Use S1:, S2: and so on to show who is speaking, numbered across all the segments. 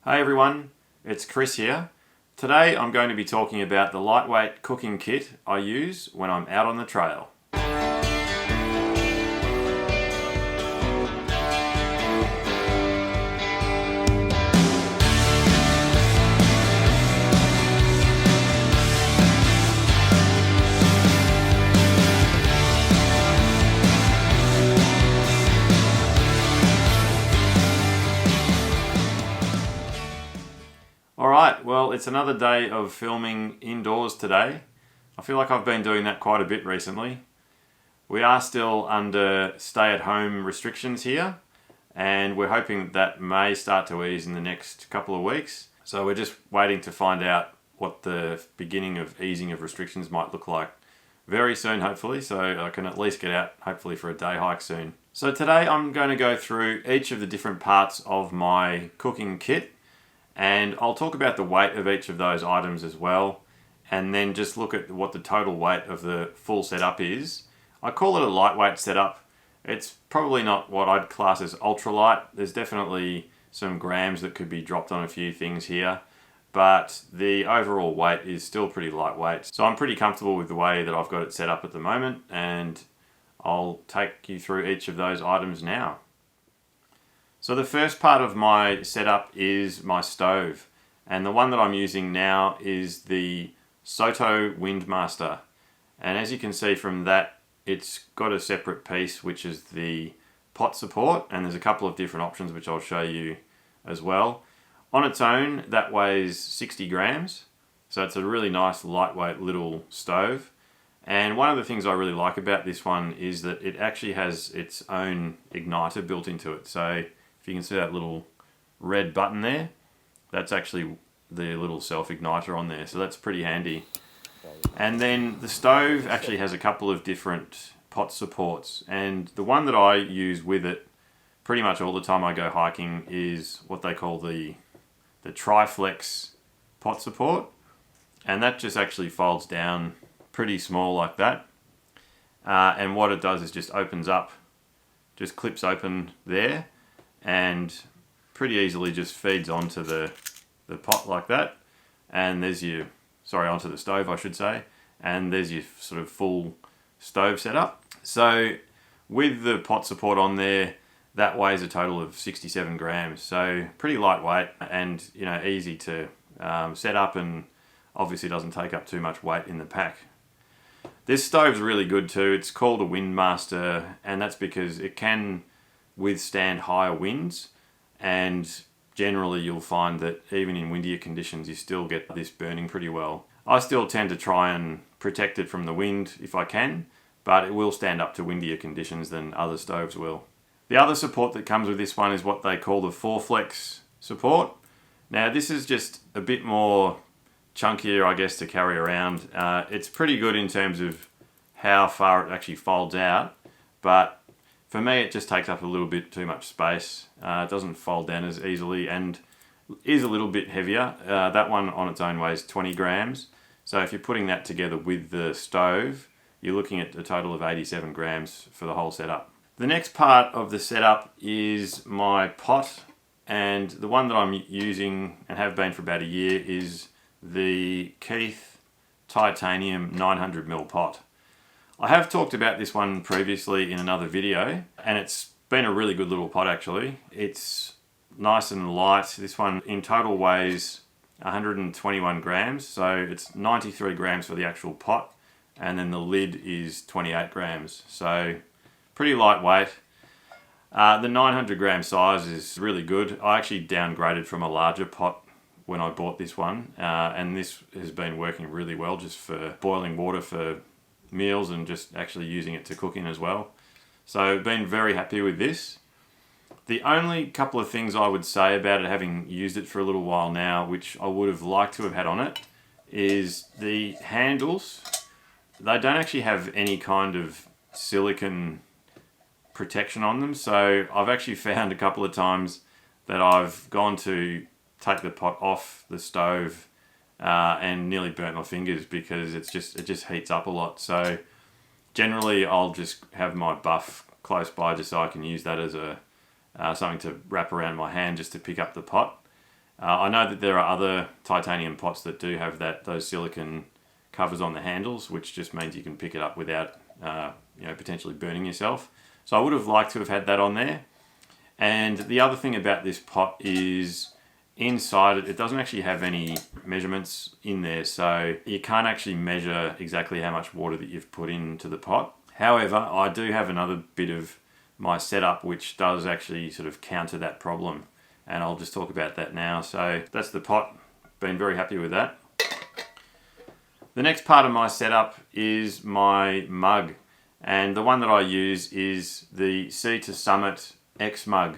S1: Hey everyone, it's Chris here. Today I'm going to be talking about the lightweight cooking kit I use when I'm out on the trail. Alright, well it's another day of filming indoors today. I feel like I've been doing that quite a bit recently. We are still under stay-at-home restrictions here, and we're hoping that may start to ease in the next couple of weeks. So we're just waiting to find out what the beginning of easing of restrictions might look like very soon, hopefully, so I can at least get out, hopefully, for a day hike soon. So today I'm going to go through each of the different parts of my cooking kit, and I'll talk about the weight of each of those items as well, and then just look at what the total weight of the full setup is. I call it a lightweight setup. It's probably not what I'd class as ultralight. There's definitely some grams that could be dropped on a few things here, but the overall weight is still pretty lightweight. So I'm pretty comfortable with the way that I've got it set up at the moment, and I'll take you through each of those items now. So the first part of my setup is my stove, and the one that I'm using now is the Soto Windmaster. And as you can see from that, it's got a separate piece which is the pot support, and there's a couple of different options which I'll show you as well. On its own, that weighs 60 grams, so it's a really nice lightweight little stove. And one of the things I really like about this one is that it actually has its own igniter built into it. So if you can see that little red button there, that's actually the little self-igniter on there, so that's pretty handy. And then the stove actually has a couple of different pot supports, and the one that I use with it pretty much all the time I go hiking is what they call the Triflex pot support, and that just actually folds down pretty small like that, and what it does is just opens up, just clips open there, and pretty easily just feeds onto the pot like that, and there's your, onto the stove I should say, and there's your sort of full stove setup. So with the pot support on there, that weighs a total of 67 grams, so pretty lightweight and easy to set up, and obviously doesn't take up too much weight in the pack. This stove's really good too. It's called a Windmaster, and that's because it can withstand higher winds, and generally you'll find that even in windier conditions you still get this burning pretty well. I still tend to try and protect it from the wind if I can, but it will stand up to windier conditions than other stoves will. The other support that comes with this one is what they call the 4Flex support. Now this is just a bit more chunkier, I guess, to carry around. It's pretty good in terms of how far it actually folds out, but for me it just takes up a little bit too much space. It doesn't fold down as easily and is a little bit heavier. That one on its own weighs 20 grams. So if you're putting that together with the stove, you're looking at a total of 87 grams for the whole setup. The next part of the setup is my pot, and the one that I'm using and have been for about a year is the Keith Titanium 900ml pot. I have talked about this one previously in another video, and it's been a really good little pot actually. It's nice and light. This one in total weighs 121 grams, so it's 93 grams for the actual pot, and then the lid is 28 grams, so pretty lightweight. The 900 gram size is really good. I actually downgraded from a larger pot when I bought this one, and this has been working really well just for boiling water for meals and just actually using it to cook in as well. So been very happy with this. The only couple of things I would say about it, having used it for a little while now, which I would have liked to have had on it, is the handles. They don't actually have any kind of silicone protection on them, so I've actually found a couple of times that I've gone to take the pot off the stove and nearly burnt my fingers because it just heats up a lot. So generally I'll just have my buff close by just so I can use that as a something to wrap around my hand just to pick up the pot. I know that there are other titanium pots that do have those silicone covers on the handles, which just means you can pick it up without potentially burning yourself. So I would have liked to have had that on there. And the other thing about this pot is inside it doesn't actually have any measurements in there, so you can't actually measure exactly how much water that you've put into the pot. However, I do have another bit of my setup which does actually sort of counter that problem, and I'll just talk about that now. So that's the pot. Been very happy with that. The next part of my setup is my mug, and the one that I use is the Sea to Summit X mug.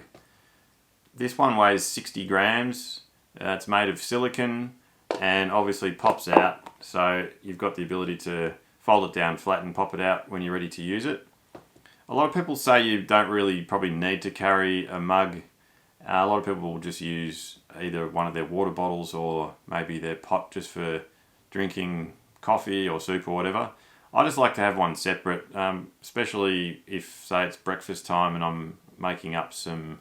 S1: This one weighs 60 grams. It's made of silicone and obviously pops out, so you've got the ability to fold it down flat and pop it out when you're ready to use it. A lot of people say you don't really probably need to carry a mug. A lot of people will just use either one of their water bottles or maybe their pot just for drinking coffee or soup or whatever. I just like to have one separate, especially if, say, it's breakfast time and I'm making up some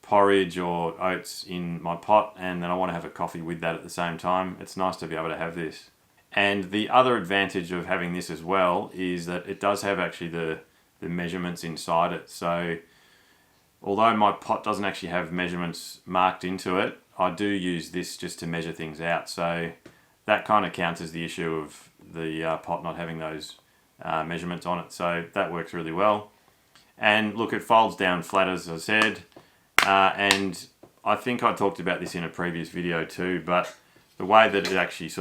S1: porridge or oats in my pot and then I want to have a coffee with that at the same time. It's nice to be able to have this. And the other advantage of having this as well is that it does have actually the measurements inside it. So although my pot doesn't actually have measurements marked into it, I do use this just to measure things out. So that kind of counters the issue of the pot not having those measurements on it. So that works really well. And look, it folds down flat, as I said. And I think I talked about this in a previous video too, but the way that it actually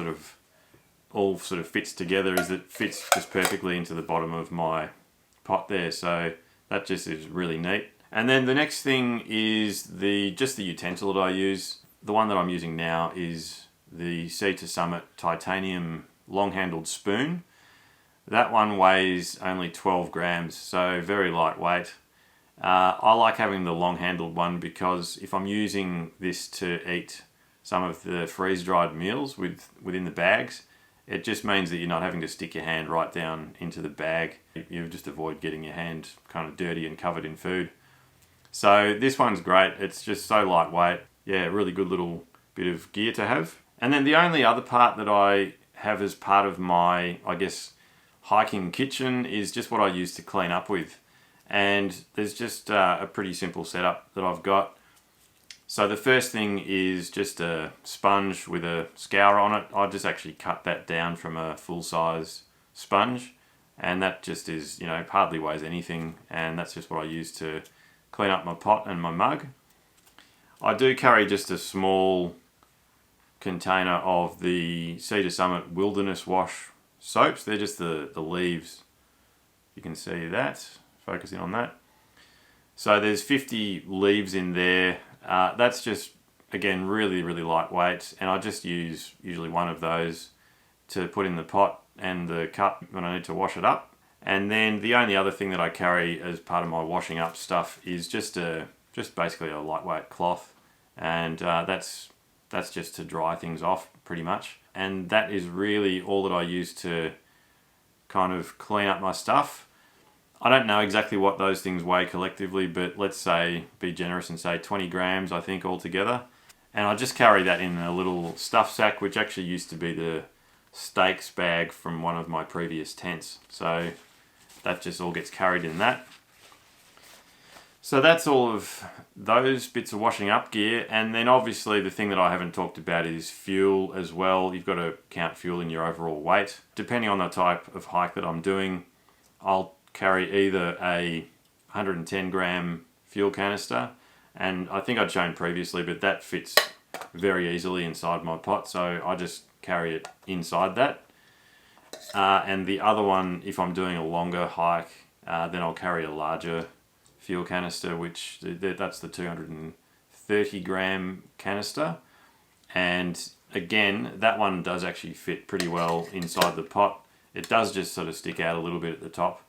S1: all fits together is it fits just perfectly into the bottom of my pot there. So that just is really neat. And then the next thing is just the utensil that I use. The one that I'm using now is the Sea to Summit titanium long-handled spoon. That one weighs only 12 grams, so very lightweight. I like having the long-handled one because if I'm using this to eat some of the freeze-dried meals within the bags, it just means that you're not having to stick your hand right down into the bag. You just avoid getting your hand kind of dirty and covered in food. So this one's great. It's just so lightweight. Yeah, really good little bit of gear to have. And then the only other part that I have as part of my, I guess, hiking kitchen is just what I use to clean up with. And there's just a pretty simple setup that I've got. So the first thing is just a sponge with a scour on it. I just actually cut that down from a full-size sponge, and that just is, hardly weighs anything, and that's just what I use to clean up my pot and my mug. I do carry just a small container of the Sea to Summit Wilderness Wash soaps. They're just the leaves. You can see that. Focusing on that. So there's 50 leaves in there. That's just, again, really, really lightweight. And I just use usually one of those to put in the pot and the cup when I need to wash it up. And then the only other thing that I carry as part of my washing up stuff is just basically a lightweight cloth. And that's just to dry things off pretty much. And that is really all that I use to kind of clean up my stuff. I don't know exactly what those things weigh collectively, but let's say, be generous and say 20 grams, I think, altogether. And I just carry that in a little stuff sack, which actually used to be the steaks bag from one of my previous tents. So that just all gets carried in that. So that's all of those bits of washing up gear. And then obviously the thing that I haven't talked about is fuel as well. You've got to count fuel in your overall weight. Depending on the type of hike that I'm doing, I'll carry either a 110 gram fuel canister, and I think I'd shown previously, but that fits very easily inside my pot, so I just carry it inside that. And the other one, if I'm doing a longer hike, then I'll carry a larger fuel canister, which that's the 230 gram canister. And again, that one does actually fit pretty well inside the pot. It does just sort of stick out a little bit at the top,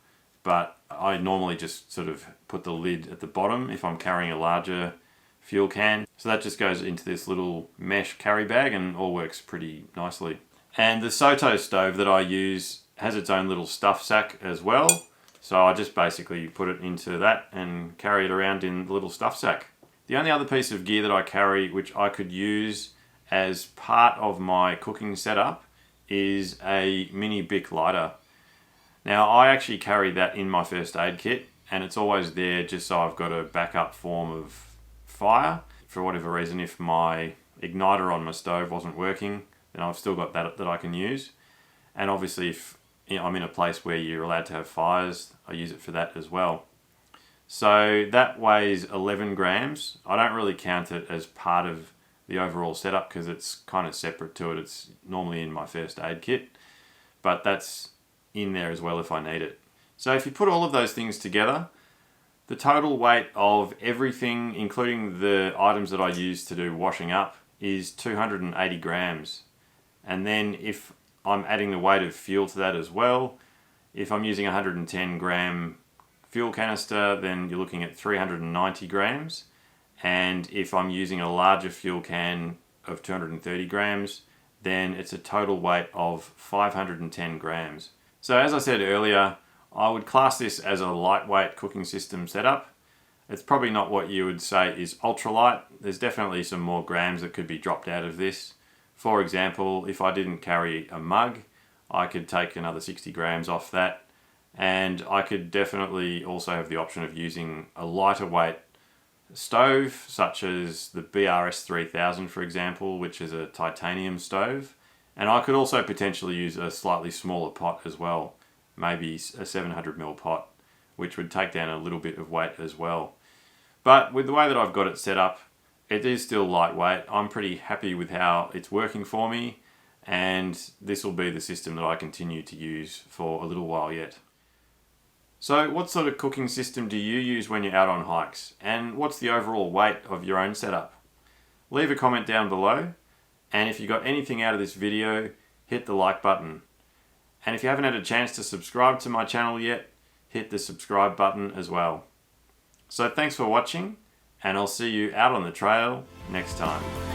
S1: but I normally just sort of put the lid at the bottom if I'm carrying a larger fuel can. So that just goes into this little mesh carry bag and all works pretty nicely. And the Soto stove that I use has its own little stuff sack as well. So I just basically put it into that and carry it around in the little stuff sack. The only other piece of gear that I carry which I could use as part of my cooking setup is a mini Bic lighter. Now I actually carry that in my first aid kit, and it's always there just so I've got a backup form of fire. For whatever reason, if my igniter on my stove wasn't working, then I've still got that I can use. And obviously if I'm in a place where you're allowed to have fires, I use it for that as well. So that weighs 11 grams. I don't really count it as part of the overall setup because it's kind of separate to it. It's normally in my first aid kit, but that's in there as well if I need it. So if you put all of those things together, the total weight of everything, including the items that I use to do washing up, is 280 grams. And then if I'm adding the weight of fuel to that as well, if I'm using a 110 gram fuel canister, then you're looking at 390 grams. And if I'm using a larger fuel can of 230 grams, then it's a total weight of 510 grams. So as I said earlier, I would class this as a lightweight cooking system setup. It's probably not what you would say is ultralight. There's definitely some more grams that could be dropped out of this. For example, if I didn't carry a mug, I could take another 60 grams off that. And I could definitely also have the option of using a lighter weight stove, such as the BRS 3000 for example, which is a titanium stove. And I could also potentially use a slightly smaller pot as well, maybe a 700ml pot, which would take down a little bit of weight as well. But with the way that I've got it set up, it is still lightweight. I'm pretty happy with how it's working for me, and this will be the system that I continue to use for a little while yet. So what sort of cooking system do you use when you're out on hikes? And what's the overall weight of your own setup? Leave a comment down below, and if you got anything out of this video, hit the like button. And if you haven't had a chance to subscribe to my channel yet, hit the subscribe button as well. So thanks for watching, and I'll see you out on the trail next time.